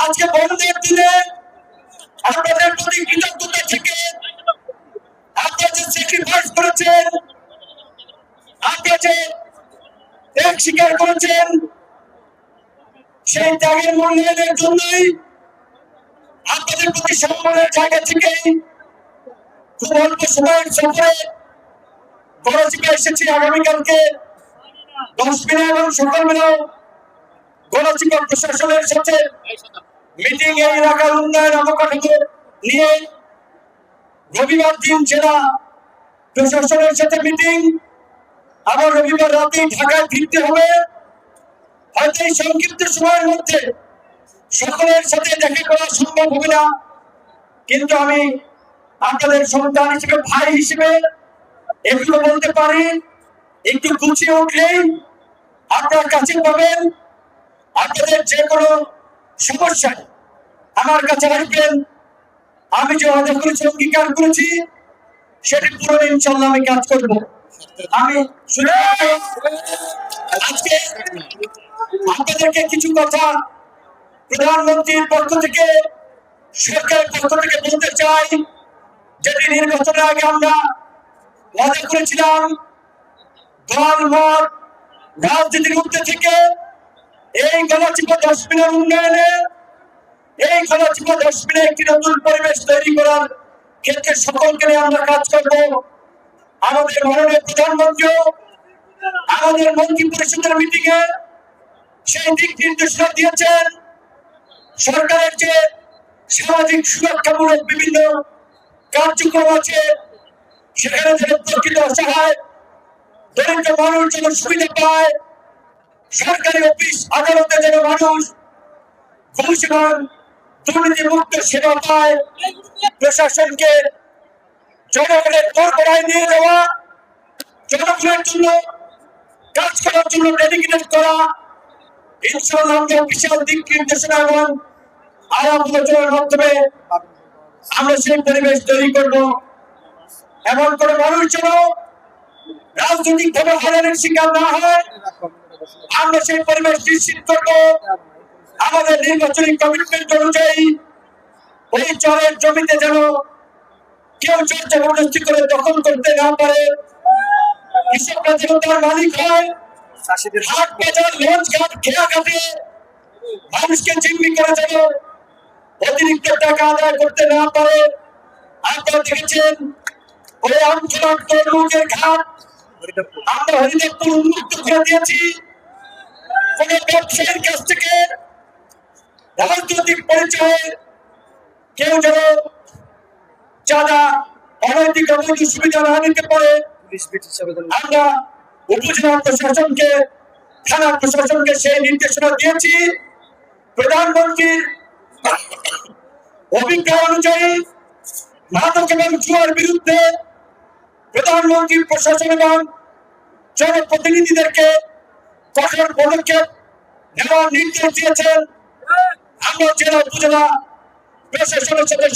আজকে বন্ধের দিনে আপনাদের প্রতি কৃতজ্ঞতা থেকে আপনারা যে স্যাক্রিফাইস করেছেন, আপনারা যে ত্যাগ স্বীকার করেছেন, সেই ত্যাগের মূল্যায়নের জন্যই আপনাদের প্রতি সম্মানের জায়গা থেকে খুব অল্প সময়ের সফরে গণচিপে এসেছি। আগামীকালকে 10 মিনিট এবং সকালবেলাও গণচিপা প্রশাসনের সাথে মিটিং এ এলাকার উন্নয়ন অবকাঠামো নিয়ে, রবিবার দিন জেলা প্রশাসনের সাথে মিটিং, আবার রবিবার রাতে ঢাকায় ফিরতে হবে। হয়তো এই সংক্ষিপ্ত সময়ের মধ্যে সকলের সাথে দেখা করা সম্ভব হবে না, কিন্তু আমি আপনাদের সন্তান হিসেবে, ভাই হিসেবে এগুলো বলতে পারি, একটু গুছিয়ে উঠলেই আপনার কাছে পাবেন। আপনাদের যে কোনো সমস্যা আমার কাছে আসবেন। আমি যে ওয়াদা করেছি, অঙ্গীকার করেছি, সেটি পুরো ইনশাল্লাহ আমি কাজ করব। আমি আজকে আপনাদেরকে কিছু কথা প্রধানমন্ত্রীর পক্ষ থেকে, সরকারের পক্ষ থেকে বলতে চাই, যেটি নির্বাচনের আগে আমরা ওয়াদা করেছিলাম। দল মত রাজনীতির মধ্যে থেকে এই গণচিপা 10 মিনিট উন্নয়নে, এই গণচিপা 10 মিনিট একটি নতুন পরিবেশ তৈরি করার ক্ষেত্রে সকলকে নিয়ে আমরা কাজ করব। আমাদের মাননীয় প্রধানমন্ত্রী আমাদের মন্ত্রী পরিষদের মিটিং এ সেই দিক নির্দেশনা দিয়েছেন। সরকারের যে সামাজিক সুরক্ষামূলক বিভিন্ন কার্যক্রম আছে, সেখানে যেন প্রকৃত অসহায় দরিদ্র মানুষ যেন সুবিধা পায়, সরকারি অফিস আদালতে যেন মানুষ ঘুষ এবং দুর্নীতি মুক্ত সেবা পায়, প্রশাসনকে জনগণের দোরগোড়ায় নিয়ে যাওয়া, জনগণের জন্য কাজ করার জন্য ডেডিকেটেড করা, ইনশাআল্লাহ আমরা বিশাল দিক নির্দেশনা এবং আলাপ আলোচনার মাধ্যমে আমরা সেই পরিবেশ তৈরি করব। এমন করে মানুষ যেন রাজনৈতিক ভাবে হয়রানির শিকার না হয়, আমরা সেই পরিবেশ নিশ্চিত করব। আমাদের নির্বাচনী কমিটমেন্ট অনুযায়ী ওই চরের জমিতে যেন কেউ জোর জবরদস্তি করে দখল করতে না পারে, কৃষকরা যেন তার মালিক হয়, হাট বাজার লঞ্চ ঘাট খেয়াঘাটে মানুষকে জিম্মি করে যেন অতিরিক্ত টাকা আদায় করতে না পারে। আপনারা দেখেছেন ওই আমচলার তরমুজের ঘাট আমরা হরিদেবপুর উন্মুক্ত করে দিয়েছি। কোন ব্যবসায়ীর কাছ থেকে রাজনৈতিক পরিচয়ে কেউ যেন চাঁদা, অনৈতিক অবৈধ সুবিধা না নিতে পারে। আমরা উপজেলা প্রশাসনকে, থানা প্রশাসনকে সেই নির্দেশনা দিয়েছি। প্রধানমন্ত্রীর অভিজ্ঞতা অনুযায়ী মাদক এবং জুয়ার বিরুদ্ধে প্রধানমন্ত্রী প্রশাসন এবং জনপ্রতিনিধিদেরকে কঠোর পদক্ষেপ নেওয়ার নির্দেশ দিয়েছেন। আমরা জেলা উপজেলা প্রশাসনের সাথে